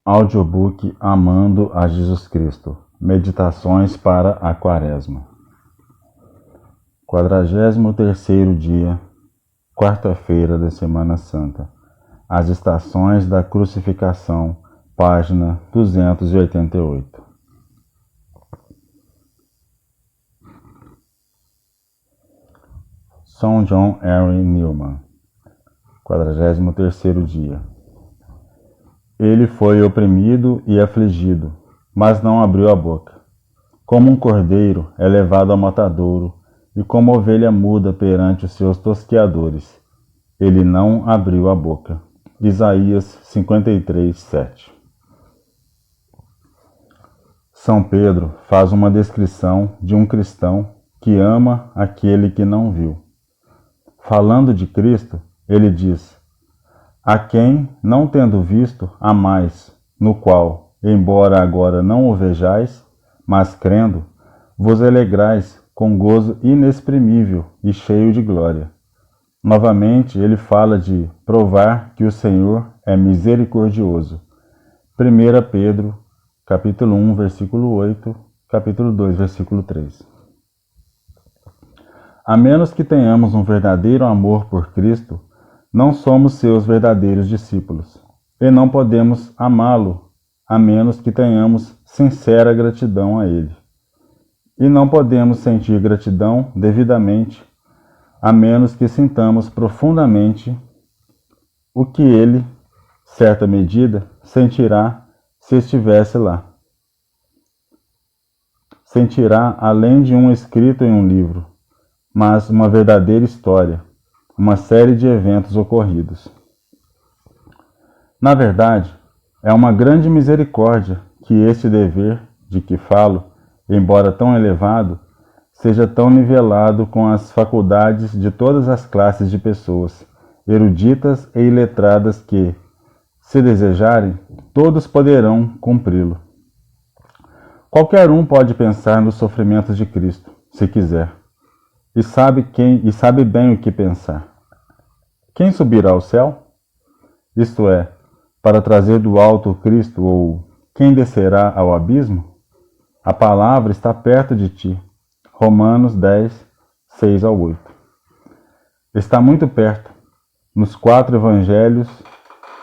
Audiobook Amando a Jesus Cristo. Meditações para a Quaresma. 43º dia, quarta-feira da Semana Santa. As Estações da Crucificação, página 288. São John Henry Newman. 43º dia. Ele foi oprimido e afligido, mas não abriu a boca. Como um cordeiro é levado ao matadouro, e como ovelha muda perante os seus tosqueadores, ele não abriu a boca. Isaías 53:7. São Pedro faz uma descrição de um cristão que ama aquele que não viu. Falando de Cristo, ele diz: a quem, não tendo visto, amais, no qual, embora agora não o vejais, mas crendo, vos alegrais com gozo inexprimível e cheio de glória. Novamente, ele fala de provar que o Senhor é misericordioso. 1 Pedro, capítulo 1, versículo 8, capítulo 2, versículo 3. A menos que tenhamos um verdadeiro amor por Cristo, não somos seus verdadeiros discípulos, e não podemos amá-lo a menos que tenhamos sincera gratidão a ele. E não podemos sentir gratidão devidamente a menos que sintamos profundamente o que ele, certa medida, sentirá se estivesse lá. Sentirá além de um escrito em um livro, mas uma verdadeira história, uma série de eventos ocorridos. Na verdade, é uma grande misericórdia que este dever de que falo, embora tão elevado, seja tão nivelado com as faculdades de todas as classes de pessoas, eruditas e iletradas que, se desejarem, todos poderão cumpri-lo. Qualquer um pode pensar nos sofrimentos de Cristo, se quiser, e sabe bem o que pensar. Quem subirá ao céu? Isto é, para trazer do alto o Cristo, ou quem descerá ao abismo? A palavra está perto de ti. Romanos 10, 6-8. Está muito perto, nos 4 evangelhos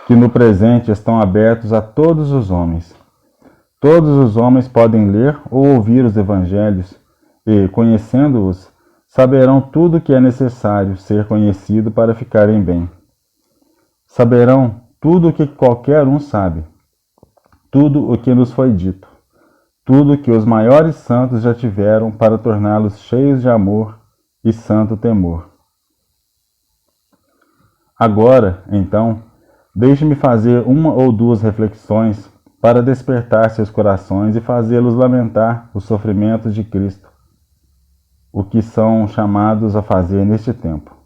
que no presente estão abertos a todos os homens. Todos os homens podem ler ou ouvir os evangelhos e, conhecendo-os, saberão tudo o que é necessário ser conhecido para ficarem bem. Saberão tudo o que qualquer um sabe, tudo o que nos foi dito, tudo o que os maiores santos já tiveram para torná-los cheios de amor e santo temor. Agora, então, deixe-me fazer uma ou duas reflexões para despertar seus corações e fazê-los lamentar os sofrimentos de Cristo, o que são chamados a fazer neste tempo.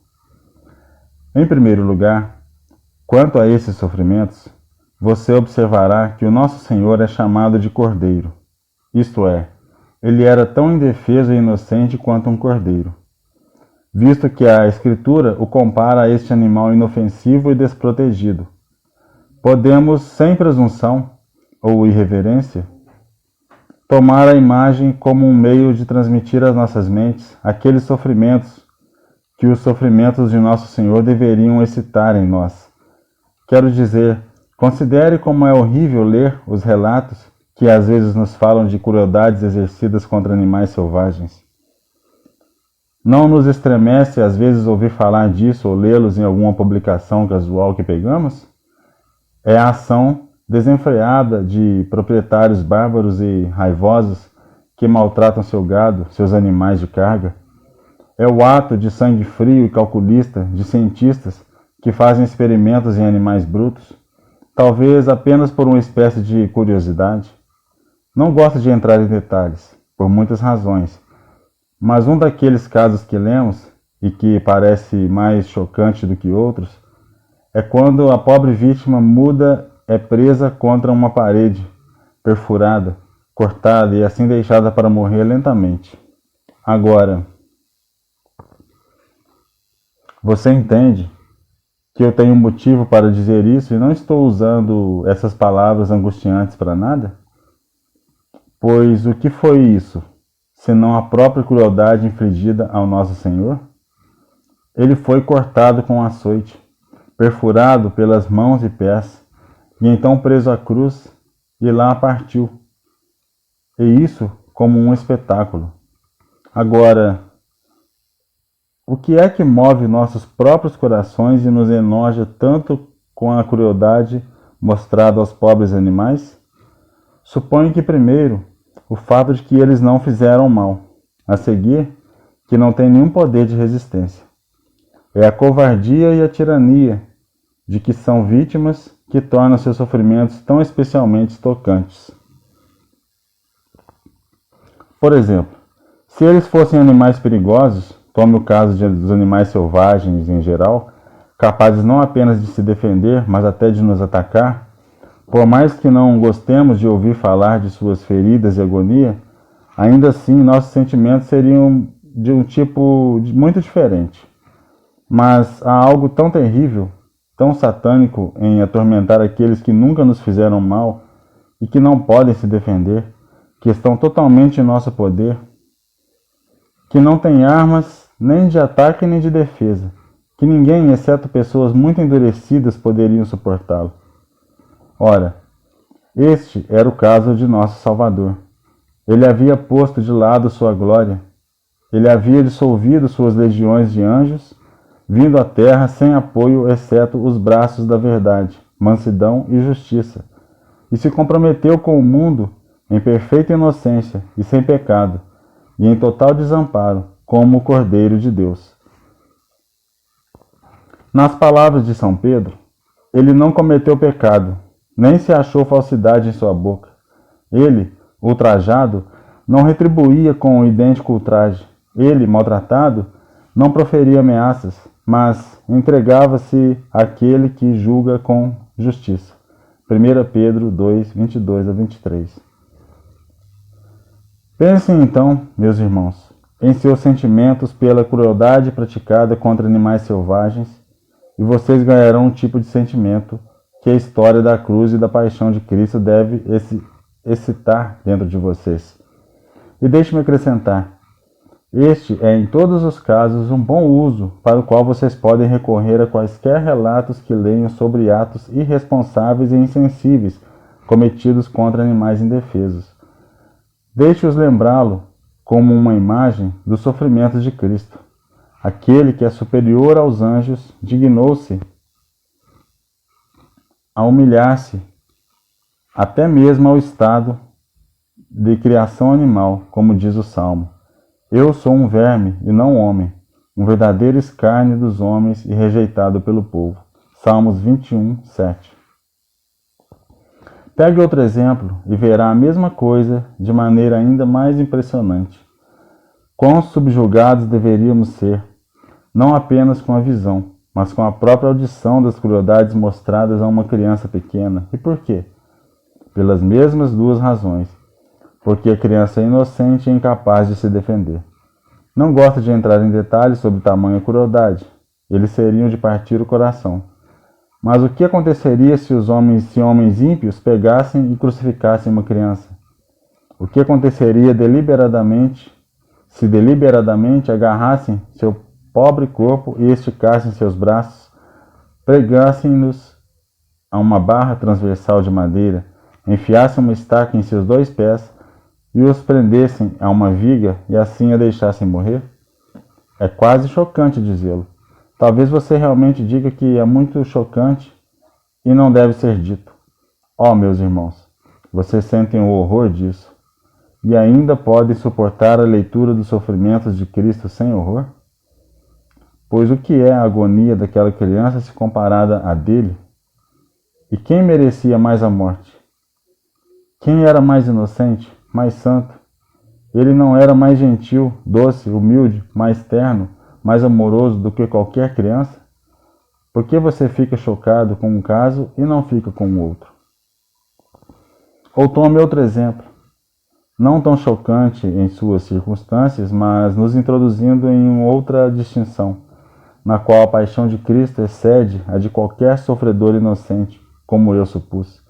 Em primeiro lugar, quanto a esses sofrimentos, você observará que o nosso Senhor é chamado de Cordeiro, isto é, ele era tão indefeso e inocente quanto um cordeiro, visto que a Escritura o compara a este animal inofensivo e desprotegido. Podemos, sem presunção ou irreverência, tomar a imagem como um meio de transmitir às nossas mentes aqueles sofrimentos que os sofrimentos de Nosso Senhor deveriam excitar em nós. Quero dizer, considere como é horrível ler os relatos que às vezes nos falam de crueldades exercidas contra animais selvagens. Não nos estremece às vezes ouvir falar disso ou lê-los em alguma publicação casual que pegamos? É a ação desenfreada de proprietários bárbaros e raivosos que maltratam seu gado, seus animais de carga. É o ato de sangue frio e calculista de cientistas que fazem experimentos em animais brutos, talvez apenas por uma espécie de curiosidade. Não gosto de entrar em detalhes, por muitas razões, mas um daqueles casos que lemos, e que parece mais chocante do que outros, é quando a pobre vítima muda é presa contra uma parede, perfurada, cortada e assim deixada para morrer lentamente. Agora, você entende que eu tenho motivo para dizer isso e não estou usando essas palavras angustiantes para nada? Pois o que foi isso, senão a própria crueldade infligida ao nosso Senhor? Ele foi cortado com um açoite, perfurado pelas mãos e pés, e então preso à cruz, e lá partiu. E isso como um espetáculo. Agora, o que é que move nossos próprios corações e nos enoja tanto com a crueldade mostrada aos pobres animais? Suponho que primeiro, o fato de que eles não fizeram mal. A seguir, que não tem nenhum poder de resistência. É a covardia e a tirania de que são vítimas que tornam seus sofrimentos tão especialmente tocantes. Por exemplo, se eles fossem animais perigosos, tome o caso dos animais selvagens em geral, capazes não apenas de se defender, mas até de nos atacar, por mais que não gostemos de ouvir falar de suas feridas e agonia, ainda assim nossos sentimentos seriam de um tipo muito diferente. Mas há algo tão terrível, tão satânico em atormentar aqueles que nunca nos fizeram mal e que não podem se defender, que estão totalmente em nosso poder, que não têm armas nem de ataque nem de defesa, que ninguém, exceto pessoas muito endurecidas, poderiam suportá-lo. Ora, este era o caso de nosso Salvador. Ele havia posto de lado sua glória, ele havia dissolvido suas legiões de anjos, vindo à terra sem apoio exceto os braços da verdade, mansidão e justiça, e se comprometeu com o mundo em perfeita inocência e sem pecado, e em total desamparo, como o Cordeiro de Deus. Nas palavras de São Pedro, ele não cometeu pecado, nem se achou falsidade em sua boca. Ele, ultrajado, não retribuía com o idêntico ultraje. Ele, maltratado, não proferia ameaças, mas entregava-se àquele que julga com justiça. 1 Pedro 2, 22 a 23. Pensem então, meus irmãos, em seus sentimentos pela crueldade praticada contra animais selvagens, e vocês ganharão um tipo de sentimento que a história da cruz e da paixão de Cristo deve excitar dentro de vocês. E deixe-me acrescentar, este é em todos os casos um bom uso para o qual vocês podem recorrer a quaisquer relatos que leiam sobre atos irresponsáveis e insensíveis cometidos contra animais indefesos. Deixe-os lembrá-lo como uma imagem dos sofrimentos de Cristo. Aquele que é superior aos anjos dignou-se a humilhar-se até mesmo ao estado de criação animal, como diz o Salmo. Eu sou um verme e não homem, um verdadeiro escárnio dos homens e rejeitado pelo povo. Salmos 21, 7. Pegue outro exemplo e verá a mesma coisa de maneira ainda mais impressionante. Quão subjugados deveríamos ser, não apenas com a visão, mas com a própria audição das crueldades mostradas a uma criança pequena. E por quê? Pelas mesmas duas razões. Porque a criança é inocente e incapaz de se defender. Não gosto de entrar em detalhes sobre tamanha crueldade. Eles seriam de partir o coração. Mas o que aconteceria se homens ímpios pegassem e crucificassem uma criança? O que aconteceria se deliberadamente agarrassem seu pobre corpo e esticassem seus braços, pregassem-nos a uma barra transversal de madeira, enfiassem uma estaca em seus 2 pés e os prendessem a uma viga e assim a deixassem morrer? É quase chocante dizê-lo. Talvez você realmente diga que é muito chocante e não deve ser dito. Oh, meus irmãos, vocês sentem o horror disso e ainda podem suportar a leitura dos sofrimentos de Cristo sem horror? Pois o que é a agonia daquela criança se comparada à dele? E quem merecia mais a morte? Quem era mais inocente, mais santo? Ele não era mais gentil, doce, humilde, mais terno, mais amoroso do que qualquer criança? Por que você fica chocado com um caso e não fica com o outro? Ou tome outro exemplo, não tão chocante em suas circunstâncias, mas nos introduzindo em outra distinção. na qual a paixão de Cristo excede a de qualquer sofredor inocente, como eu supus.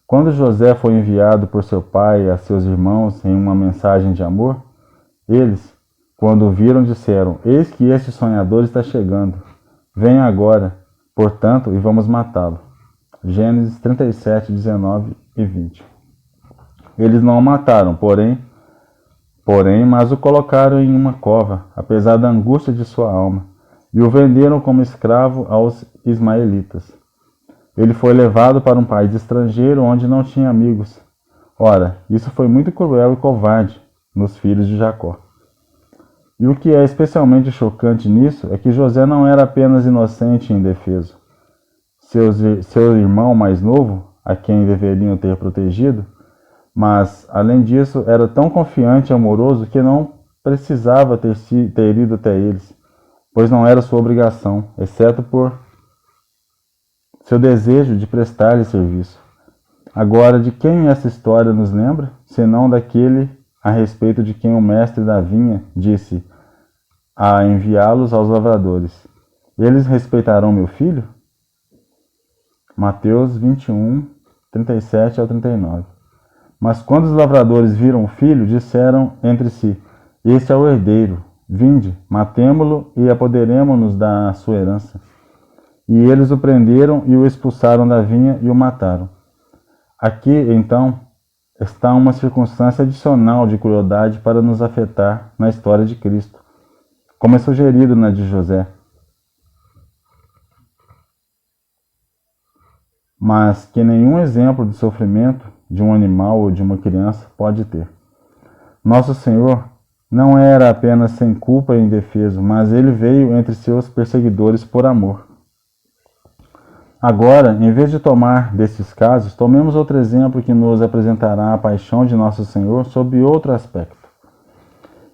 Quando José foi enviado por seu pai a seus irmãos em uma mensagem de amor, eles, quando o viram, disseram: Eis que este sonhador está chegando. Venha agora, portanto, e vamos matá-lo. Gênesis 37, 19 e 20. Eles não o mataram, porém, mas o colocaram em uma cova, apesar da angústia de sua alma, e o venderam como escravo aos ismaelitas. Ele foi levado para um país estrangeiro onde não tinha amigos. Ora, isso foi muito cruel e covarde nos filhos de Jacó. E o que é especialmente chocante nisso é que José não era apenas inocente e indefeso. Seu irmão mais novo, a quem deveriam ter protegido, mas, além disso, era tão confiante e amoroso que não precisava ter ido até eles, pois não era sua obrigação, exceto por seu desejo de prestar-lhe serviço. Agora, de quem essa história nos lembra, senão daquele a respeito de quem o mestre da vinha disse a enviá-los aos lavradores: Eles respeitarão meu filho? Mateus 21, 37 ao 39. Mas quando os lavradores viram o filho, disseram entre si: Este é o herdeiro, vinde, matemo-lo e apoderemo-nos da sua herança. E eles o prenderam e o expulsaram da vinha e o mataram. Aqui, então, está uma circunstância adicional de crueldade para nos afetar na história de Cristo, como é sugerido na de José. Mas que nenhum exemplo de sofrimento de um animal ou de uma criança pode ter. Nosso Senhor não era apenas sem culpa e indefeso, mas ele veio entre seus perseguidores por amor. Agora, em vez de tomar desses casos, tomemos outro exemplo que nos apresentará a paixão de Nosso Senhor sob outro aspecto.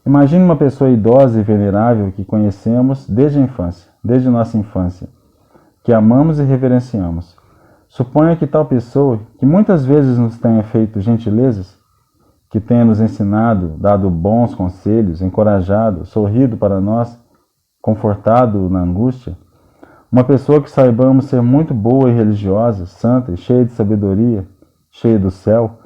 Imagine uma pessoa idosa e venerável que conhecemos desde a infância, desde nossa infância, que amamos e reverenciamos. Suponha que tal pessoa, que muitas vezes nos tenha feito gentilezas, que tenha nos ensinado, dado bons conselhos, encorajado, sorrido para nós, confortado na angústia, uma pessoa que saibamos ser muito boa e religiosa, santa e cheia de sabedoria, cheia do céu,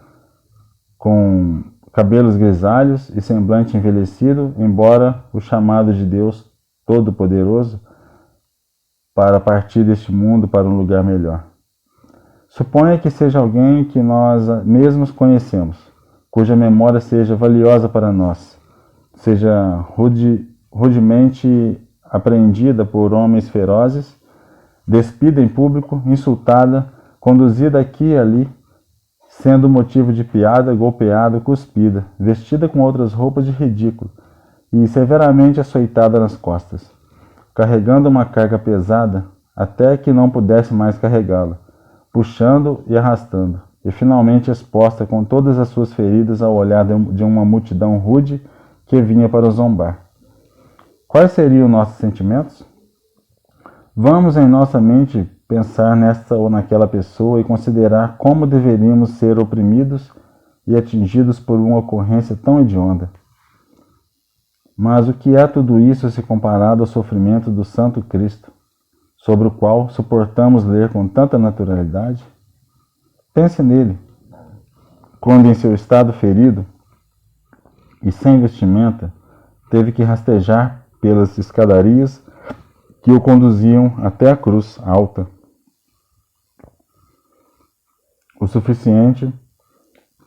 com cabelos grisalhos e semblante envelhecido, embora o chamado de Deus Todo-Poderoso para partir deste mundo para um lugar melhor. Suponha que seja alguém que nós mesmos conhecemos, cuja memória seja valiosa para nós, seja rudemente apreendida por homens ferozes, despida em público, insultada, conduzida aqui e ali, sendo motivo de piada, golpeada, cuspida, vestida com outras roupas de ridículo e severamente açoitada nas costas, carregando uma carga pesada até que não pudesse mais carregá-la, puxando e arrastando, e finalmente exposta com todas as suas feridas ao olhar de uma multidão rude que vinha para o zombar. Quais seriam nossos sentimentos? Vamos em nossa mente pensar nesta ou naquela pessoa e considerar como deveríamos ser oprimidos e atingidos por uma ocorrência tão hedionda. Mas o que é tudo isso se comparado ao sofrimento do Santo Cristo, sobre o qual suportamos ler com tanta naturalidade? Pense nele, quando em seu estado ferido e sem vestimenta, teve que rastejar pelas escadarias que o conduziam até a cruz alta, o suficiente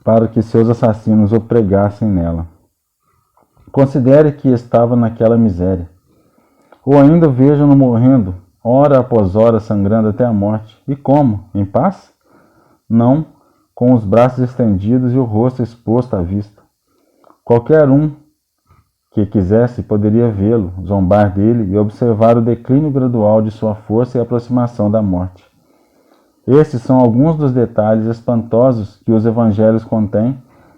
para que seus assassinos o pregassem nela. Considere que estava naquela miséria, ou ainda veja-no morrendo, hora após hora, sangrando até a morte. E como? Em paz? Não, com os braços estendidos e o rosto exposto à vista. Qualquer um que quisesse poderia vê-lo, zombar dele e observar o declínio gradual de sua força e a aproximação da morte. Estes são alguns dos detalhes espantosos que os evangelhos contêm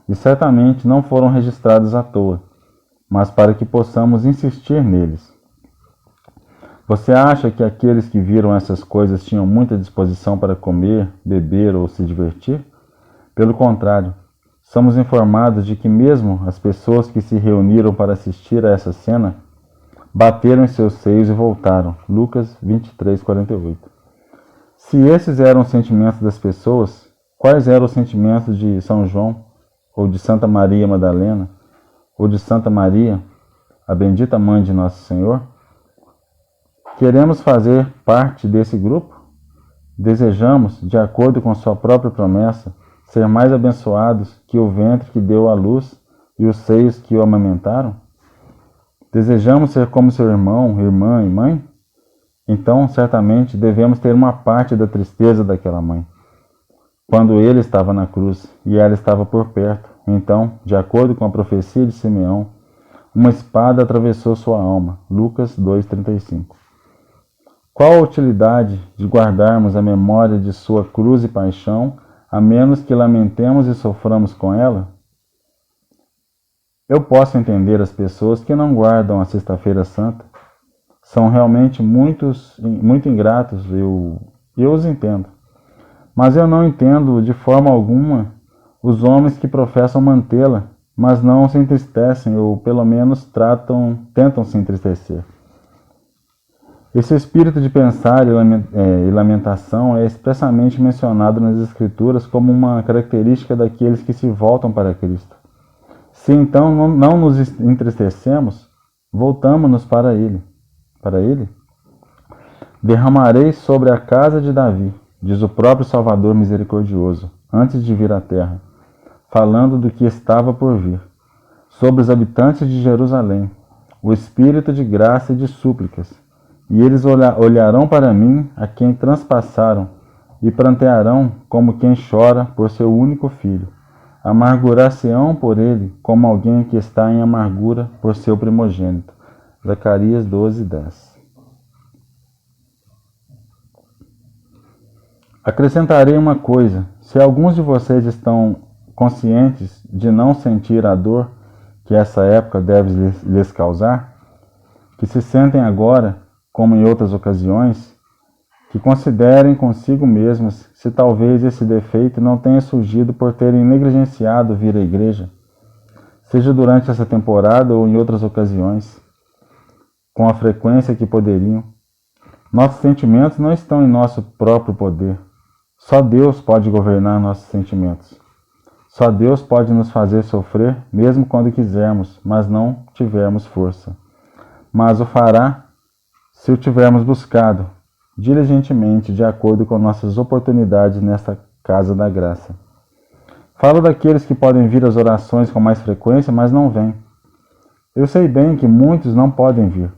e certamente não foram registrados à toa, mas para que possamos insistir neles. Você acha que aqueles que viram essas coisas tinham muita disposição para comer, beber ou se divertir? Pelo contrário, somos informados de que mesmo as pessoas que se reuniram para assistir a essa cena bateram em seus seios e voltaram. Lucas 23:48. Se esses eram os sentimentos das pessoas, quais eram os sentimentos de São João, ou de Santa Maria Madalena, ou de Santa Maria, a bendita mãe de Nosso Senhor? Queremos fazer parte desse grupo? Desejamos, de acordo com sua própria promessa, ser mais abençoados que o ventre que deu à luz e os seios que o amamentaram? Desejamos ser como seu irmão, irmã e mãe? Então, certamente, devemos ter uma parte da tristeza daquela mãe. Quando ele estava na cruz e ela estava por perto, então, de acordo com a profecia de Simeão, uma espada atravessou sua alma. Lucas 2:35. Qual a utilidade de guardarmos a memória de sua cruz e paixão, a menos que lamentemos e soframos com ela? Eu posso entender as pessoas que não guardam a Sexta-feira Santa. São realmente muito ingratos, eu os entendo. Mas eu não entendo de forma alguma os homens que professam mantê-la, mas não se entristecem, ou pelo menos tentam se entristecer. Esse espírito de pensar e lamentação é expressamente mencionado nas Escrituras como uma característica daqueles que se voltam para Cristo. Se então não nos entristecemos, voltamos-nos para Ele. Para Ele? Derramarei sobre a casa de Davi, diz o próprio Salvador misericordioso, antes de vir à terra, falando do que estava por vir, sobre os habitantes de Jerusalém, o espírito de graça e de súplicas, e eles olharão para mim, a quem transpassaram, e prantearão como quem chora por seu único filho. Amargurar-se-ão por ele, como alguém que está em amargura por seu primogênito. Zacarias 12:10. Acrescentarei uma coisa: se alguns de vocês estão conscientes de não sentir a dor que essa época deve lhes causar, que se sentem agora, como em outras ocasiões, que considerem consigo mesmos se talvez esse defeito não tenha surgido por terem negligenciado vir à igreja, seja durante essa temporada ou em outras ocasiões, com a frequência que poderiam. Nossos sentimentos não estão em nosso próprio poder. Só Deus pode governar nossos sentimentos. Só Deus pode nos fazer sofrer, mesmo quando quisermos, mas não tivermos força. Mas o fará se o tivermos buscado diligentemente, de acordo com nossas oportunidades nesta casa da graça. Falo daqueles que podem vir às orações com mais frequência, mas não vêm. Eu sei bem que muitos não podem vir.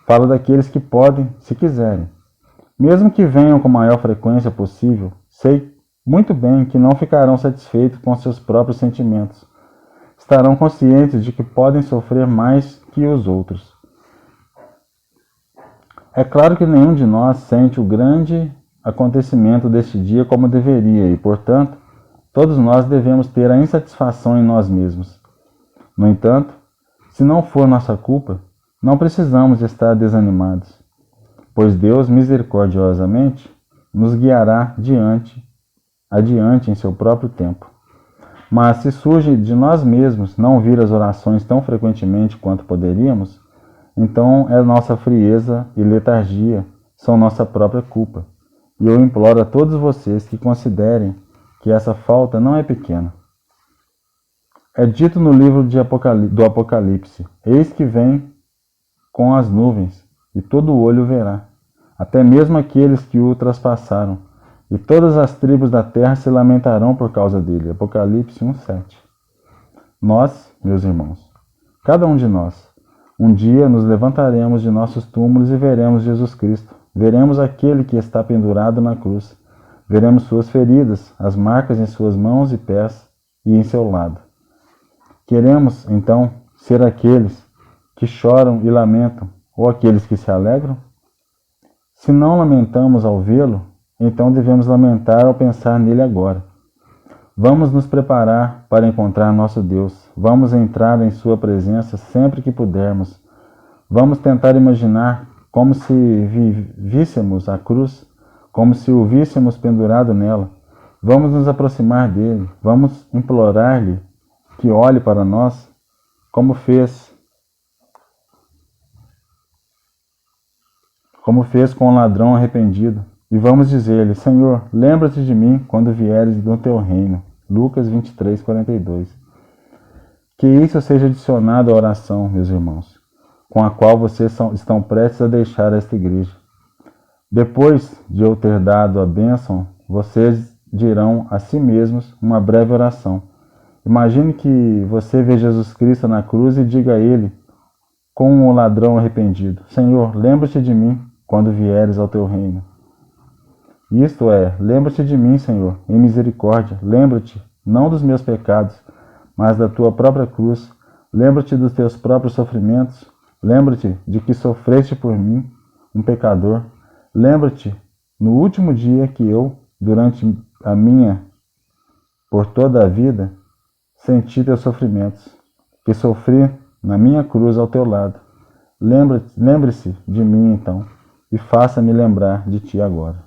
Falo daqueles que podem, se quiserem. Mesmo que venham com a maior frequência possível, sei muito bem que não ficarão satisfeitos com seus próprios sentimentos. Estarão conscientes de que podem sofrer mais que os outros. É claro que nenhum de nós sente o grande acontecimento deste dia como deveria e, portanto, todos nós devemos ter a insatisfação em nós mesmos. No entanto, se não for nossa culpa, não precisamos estar desanimados, pois Deus misericordiosamente nos guiará adiante em seu próprio tempo. Mas se surge de nós mesmos não vir às orações tão frequentemente quanto poderíamos, então é nossa frieza e letargia, são nossa própria culpa. E eu imploro a todos vocês que considerem que essa falta não é pequena. É dito no livro do Apocalipse: eis que vem com as nuvens, e todo olho verá, até mesmo aqueles que o traspassaram, e todas as tribos da terra se lamentarão por causa dele. Apocalipse 1:7. Nós, meus irmãos, cada um de nós, um dia nos levantaremos de nossos túmulos e veremos Jesus Cristo. Veremos aquele que está pendurado na cruz. Veremos suas feridas, as marcas em suas mãos e pés e em seu lado. Queremos, então, ser aqueles que choram e lamentam, ou aqueles que se alegram? Se não lamentamos ao vê-lo, então devemos lamentar ao pensar nele agora. Vamos nos preparar para encontrar nosso Deus. Vamos entrar em sua presença sempre que pudermos. Vamos tentar imaginar como se víssemos a cruz, como se o víssemos pendurado nela. Vamos nos aproximar dele. Vamos implorar-lhe que olhe para nós, como fez como fez com o ladrão arrependido, e vamos dizer-lhe: Senhor, lembra-te de mim quando vieres do teu reino. Lucas 23, 42. Que isso seja adicionado à oração, meus irmãos, com a qual vocês estão prestes a deixar esta igreja. Depois de eu ter dado a bênção, vocês dirão a si mesmos uma breve oração. Imagine que você vê Jesus Cristo na cruz e diga a ele, com o ladrão arrependido: Senhor, lembra-te de mim quando vieres ao teu reino. Isto é, lembra-te de mim, Senhor, em misericórdia. Lembra-te, não dos meus pecados, mas da tua própria cruz. Lembra-te dos teus próprios sofrimentos. Lembra-te de que sofreste por mim, um pecador. Lembra-te, no último dia que eu, durante a minha, por toda a vida, senti teus sofrimentos, que sofri na minha cruz ao teu lado. Lembre-se de mim, então, e faça-me lembrar de ti agora.